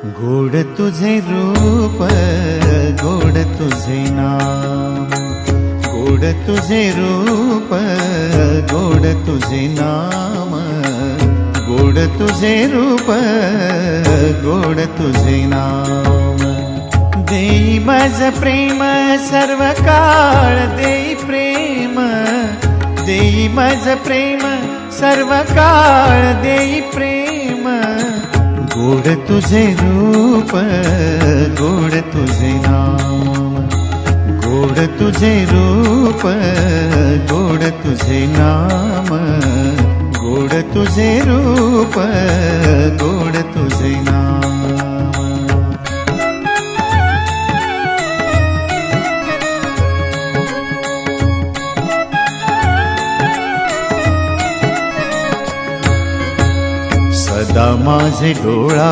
गोड तुझे रूप गोड तुझे नाम, गोड तुझे रूप गोड तुझे नाम, गोड तुझे रूप गोड तुझे नाम। देई माझ प्रेम सर्व काळ देई प्रेम, देई माझ प्रेम सर्व काळ देई प्रेम। गोड तुझे रूप गोड तुझे नाम, गोड तुझे रूप गोड तुझे नाम, गोड तुझे रूप गोड तुझे नाम। सदा माझे डोळा